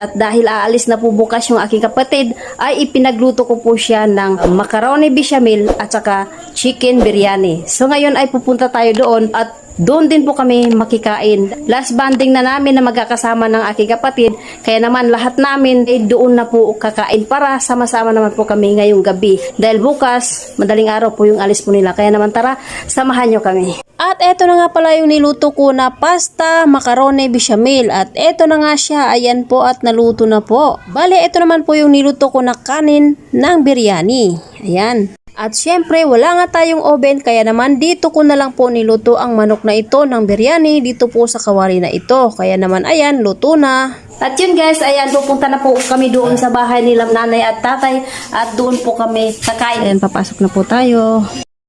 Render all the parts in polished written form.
At dahil aalis na po bukas yung aking kapatid, ay ipinagluto ko po siya ng macaroni bechamel at saka chicken biryani. So ngayon ay pupunta tayo doon at doon din po kami makikain. Last banding na namin na magkakasama ng aking kapatid. Kaya naman lahat namin ay doon na po kakain para sama-sama naman po kami ngayong gabi. Dahil bukas, madaling araw po yung alis po nila. Kaya naman tara, samahan nyo kami. At eto na nga pala yung niluto ko na pasta, macaroni, bechamel. At eto na nga siya, ayan po at naluto na po. Bale, eto naman po yung niluto ko na kanin ng biryani. Ayan. At syempre, wala nga tayong oven, kaya naman dito ko na lang po niluto ang manok na ito ng biryani dito po sa kawali na ito. Kaya naman, ayan, luto na. At yun guys, ayan, pupunta na po kami doon sa bahay nila nanay at tatay at doon po kami kakain. Ayan, papasok na po tayo.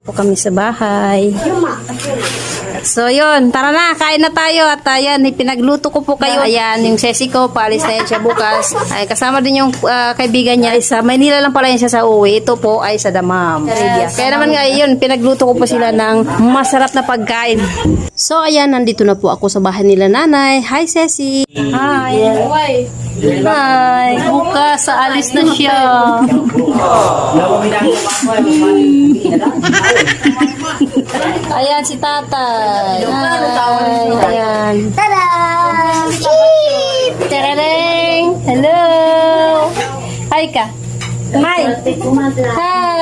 Po kami sa bahay. So yun, tara na, kain na tayo. At ayan, pinagluto ko po kayo. Ayan, yung sesi ko, paalis na yan siya bukas. Ay, kasama din yung kaibigan niya. Sa Maynila lang pala yan siya sa uwi. Ito po ay sa Damam. Kaya naman nga, yun, pinagluto ko po sila ng masarap na pagkain. So ayan, nandito na po ako sa bahay nila nanay. Hi, Ceci. Hi. Hi. Bukas, alis na siya. Ayan si tatay. Hi. Ayan. Tada! Terereng. Hello. Hi ka. Hi. Hi.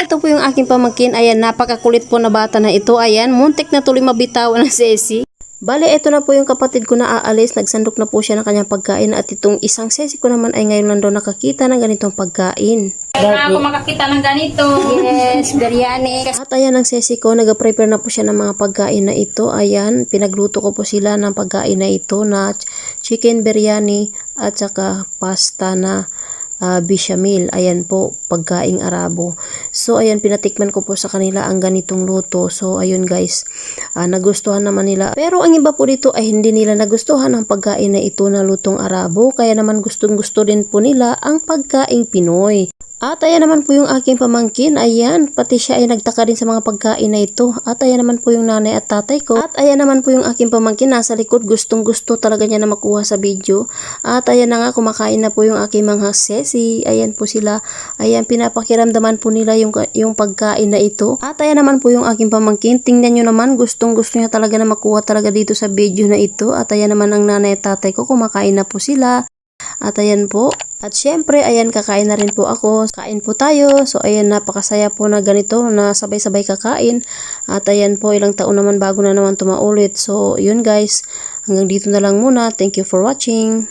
Ito po yung aking pamangkin. Ayan, napakakulit po na bata na ito. Ayan, muntik na tuloy mabitawan ng sesi. Bale, ito na po yung kapatid ko na aalis. Nagsandok na po siya ng kanyang pagkain. At itong isang sesi ko naman ay ngayon lang daw nakakita ng ganitong pagkain. Na ako makakita ng ganito. Yes, biryani. At ayan ang sesi ko, nag-prepare na po siya ng mga pagkain na ito. Ayan, pinagluto ko po sila ng pagkain na ito na chicken biryani at saka pasta na bechamel. Ayan po, pagkaing Arabo. So, ayan, pinatikman ko po sa kanila ang ganitong luto. So, ayun guys, nagustuhan naman nila. Pero ang iba po dito ay hindi nila nagustuhan ang pagkain na ito na lutong Arabo. Kaya naman gustong-gusto din po nila ang pagkaing Pinoy. At ayan naman po yung aking pamangkin. Ayan, pati siya ay nagtaka din sa mga pagkain na ito. At ayan naman po yung nanay at tatay ko. At ayan naman po yung aking pamangkin nasa likod. Gustong gusto talaga niya na makuha sa video. At ayan na nga, kumakain na po yung aking mga sesi. Ayan po sila. Ayan, pinapakiramdaman po nila yung pagkain na ito. At ayan naman po yung aking pamangkin. Tingnan nyo naman, gustong gusto niya talaga na makuha talaga dito sa video na ito. At ayan naman ang nanay at tatay ko, kumakain na po sila. At ayan po. At syempre, ayan, kakain na rin po ako. Kain po tayo. So, ayan, napakasaya po na ganito na sabay-sabay kakain. At ayan po, ilang taon naman bago na naman tumaulit. So, yun guys, hanggang dito na lang muna. Thank you for watching.